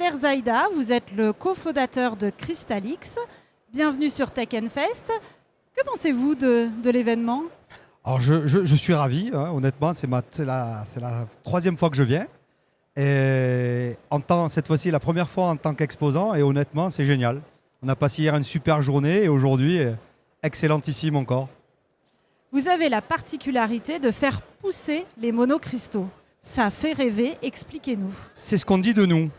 Kader Zaïda, vous êtes le cofondateur de Crystalix. Bienvenue sur Tech Fest. Que pensez-vous de l'événement? Alors je suis ravi, hein, honnêtement, c'est la troisième fois que je viens. Et cette fois-ci, la première fois en tant qu'exposant, et honnêtement, c'est génial. On a passé hier une super journée et aujourd'hui, excellentissime encore. Vous avez la particularité de faire pousser les monocrystaux. Ça fait rêver, expliquez-nous. C'est ce qu'on dit de nous.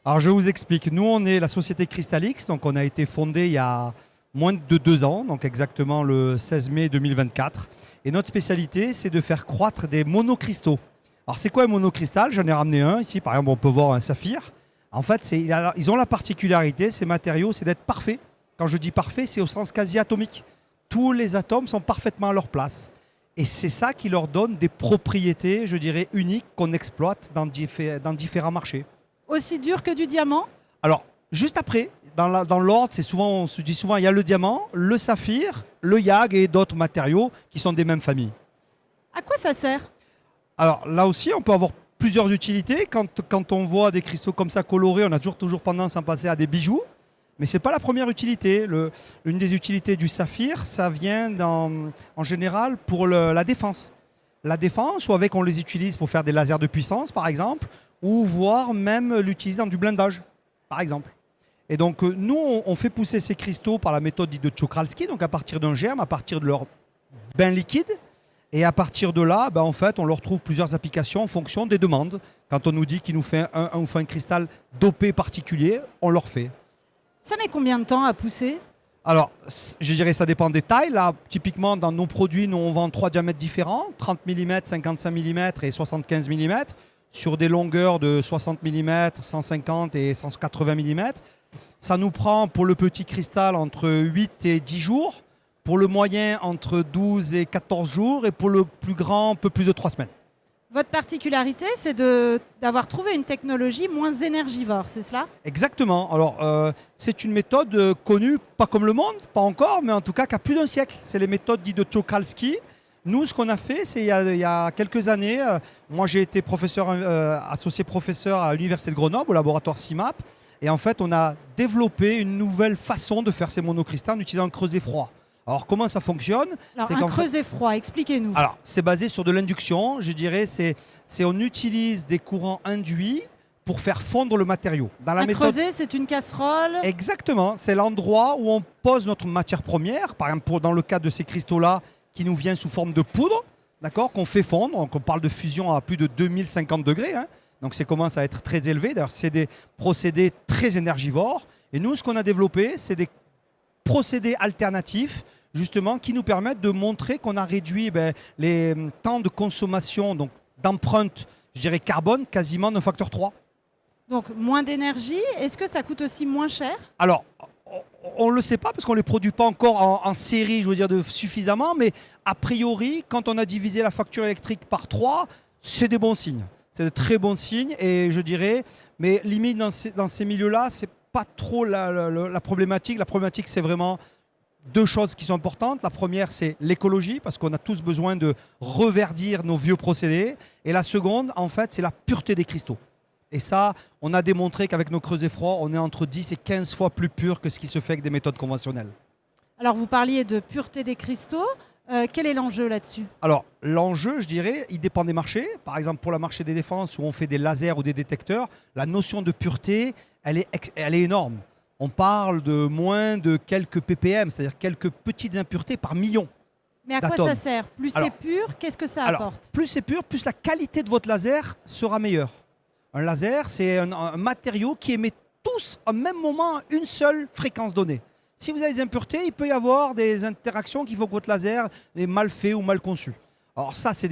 Alors je vous explique, nous on est la société Crystalix, donc on a été fondé il y a moins de 2 ans, donc exactement le 16 mai 2024. Et notre spécialité, c'est de faire croître des monocrystaux. Alors c'est quoi un monocristal? J'en ai ramené un ici, par exemple on peut voir un saphir. En fait, ils ont la particularité, ces matériaux, c'est d'être parfaits. Quand je dis parfait, c'est au sens quasi atomique. Tous les atomes sont parfaitement à leur place. Et c'est ça qui leur donne des propriétés, je dirais, uniques qu'on exploite dans différents marchés. Aussi dur que du diamant? Alors, juste après, dans l'ordre, on se dit souvent, il y a le diamant, le saphir, le yag et d'autres matériaux qui sont des mêmes familles. À quoi ça sert? Alors là aussi, on peut avoir plusieurs utilités. Quand on voit des cristaux comme ça colorés, on a toujours tendance à penser à des bijoux. Mais ce n'est pas la première utilité. Une des utilités du saphir, ça vient en général pour la défense. La défense, ou on les utilise pour faire des lasers de puissance, par exemple, ou voire même l'utiliser dans du blindage, par exemple. Et donc, nous, on fait pousser ces cristaux par la méthode dite de Czochralski, donc à partir d'un germe, à partir de leur bain liquide. Et à partir de là, en fait, on leur trouve plusieurs applications en fonction des demandes. Quand on nous dit qu'il nous fait un cristal dopé particulier, on leur fait. Ça met combien de temps à pousser? Alors, je dirais ça dépend des tailles. Là, typiquement, dans nos produits, nous, on vend 3 diamètres différents, 30 mm, 55 mm et 75 mm, sur des longueurs de 60 mm, 150 et 180 mm. Ça nous prend, pour le petit cristal, entre 8 et 10 jours, pour le moyen, entre 12 et 14 jours, et pour le plus grand, un peu plus de 3 semaines. Votre particularité, c'est d'avoir trouvé une technologie moins énergivore, c'est cela? Exactement. Alors, c'est une méthode connue, pas comme le monde, pas encore, mais en tout cas qui a plus d'un siècle. C'est les méthodes dites de Czochralski. Nous, ce qu'on a fait, c'est il y a quelques années, moi j'ai été associé professeur à l'Université de Grenoble, au laboratoire CIMAP, et en fait, on a développé une nouvelle façon de faire ces monocristaux en utilisant le creuset froid. Alors, comment ça fonctionne? Alors, un creuset froid, expliquez-nous. Alors, c'est basé sur de l'induction. Je dirais, on utilise des courants induits pour faire fondre le matériau. Creuset, c'est une casserole? Exactement. C'est l'endroit où on pose notre matière première. Par exemple, dans le cas de ces cristaux-là, qui nous vient sous forme de poudre, d'accord, qu'on fait fondre. Donc, on parle de fusion à plus de 2050 degrés. Hein. Donc, ça commence à être très élevé. D'ailleurs, c'est des procédés très énergivores. Et nous, ce qu'on a développé, c'est des procédés alternatifs justement qui nous permettent de montrer qu'on a réduit les temps de consommation, donc d'empreinte, je dirais carbone, quasiment d'un facteur 3. Donc moins d'énergie, est-ce que ça coûte aussi moins cher? Alors, on ne le sait pas parce qu'on ne les produit pas encore en série, je veux dire, suffisamment, mais a priori, quand on a divisé la facture électrique par 3, c'est des bons signes. C'est de très bons signes et je dirais, mais limite dans ces milieux-là, c'est pas trop la problématique. La problématique, c'est vraiment 2 choses qui sont importantes. La première, c'est l'écologie, parce qu'on a tous besoin de reverdir nos vieux procédés. Et la seconde, en fait, c'est la pureté des cristaux. Et ça, on a démontré qu'avec nos creusets froids, on est entre 10 et 15 fois plus pur que ce qui se fait avec des méthodes conventionnelles. Alors, vous parliez de pureté des cristaux. Quel est l'enjeu là-dessus? Alors, l'enjeu, je dirais, il dépend des marchés. Par exemple, pour le marché des défenses, où on fait des lasers ou des détecteurs, la notion de pureté, elle est énorme. On parle de moins de quelques ppm, c'est-à-dire quelques petites impuretés par million. Mais à quoi ça sert? Plus c'est pur, qu'est-ce que ça apporte? Plus c'est pur, plus la qualité de votre laser sera meilleure. Un laser, c'est un matériau qui émet tous au même moment une seule fréquence donnée. Si vous avez des impuretés, il peut y avoir des interactions qui font que votre laser est mal fait ou mal conçu. Alors ça, c'est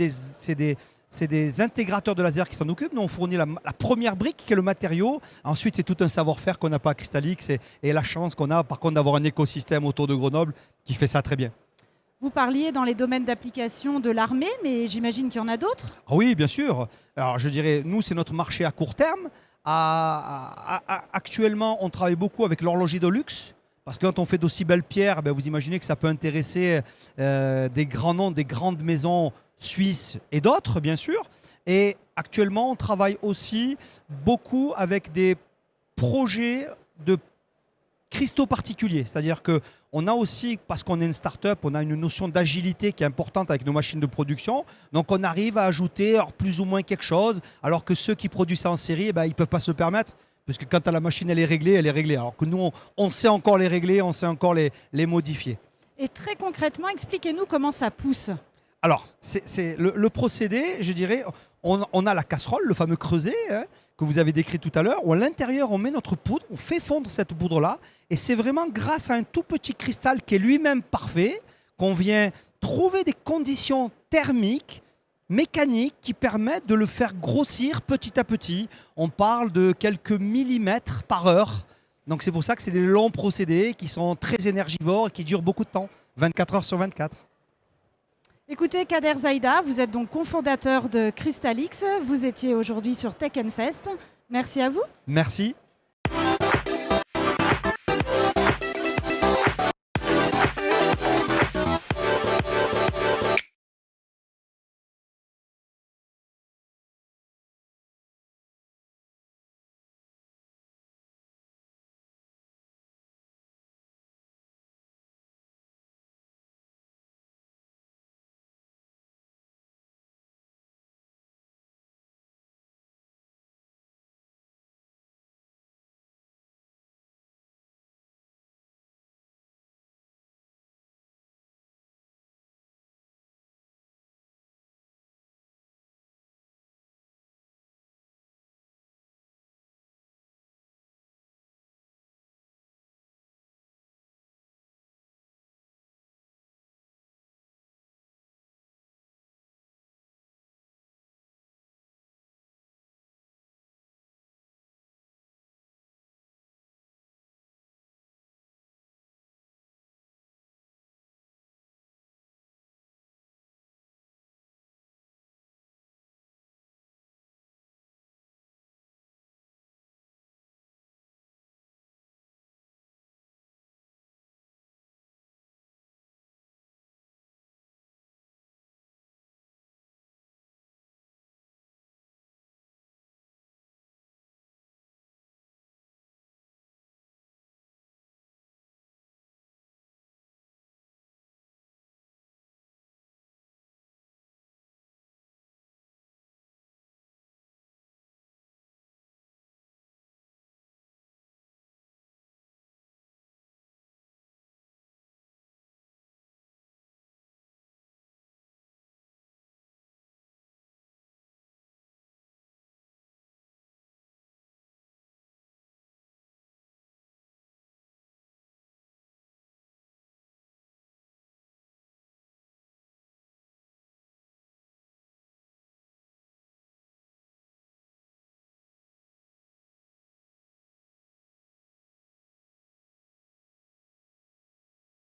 des intégrateurs de laser qui s'en occupent. Nous, on fournit la première brique qui est le matériau. Ensuite, c'est tout un savoir-faire qu'on n'a pas à Crystalix et la chance qu'on a, par contre, d'avoir un écosystème autour de Grenoble qui fait ça très bien. Vous parliez dans les domaines d'application de l'armée, mais j'imagine qu'il y en a d'autres? Oui, bien sûr. Alors, je dirais, nous, c'est notre marché à court terme. Actuellement, on travaille beaucoup avec l'horlogerie de luxe. Parce que quand on fait d'aussi belles pierres, vous imaginez que ça peut intéresser des grands noms, des grandes maisons suisses et d'autres, bien sûr. Et actuellement, on travaille aussi beaucoup avec des projets de cristaux particuliers. C'est-à-dire qu'on a aussi, parce qu'on est une start-up, on a une notion d'agilité qui est importante avec nos machines de production. Donc on arrive à ajouter plus ou moins quelque chose, alors que ceux qui produisent ça en série, ils ne peuvent pas se le permettre. Parce que quand la machine elle est réglée, elle est réglée. Alors que nous, on sait encore les régler, on sait encore les modifier. Et très concrètement, expliquez-nous comment ça pousse. Alors, c'est le procédé, je dirais, on a la casserole, le fameux creuset, que vous avez décrit tout à l'heure, où à l'intérieur, on met notre poudre, on fait fondre cette poudre-là, et c'est vraiment grâce à un tout petit cristal qui est lui-même parfait, qu'on vient trouver des conditions thermiques, mécaniques, qui permettent de le faire grossir petit à petit. On parle de quelques millimètres par heure. Donc c'est pour ça que c'est des longs procédés qui sont très énergivores et qui durent beaucoup de temps, 24 heures sur 24. Écoutez, Kader Zaïda, vous êtes donc cofondateur de Crystalix. Vous étiez aujourd'hui sur Tech Fest. Merci à vous. Merci.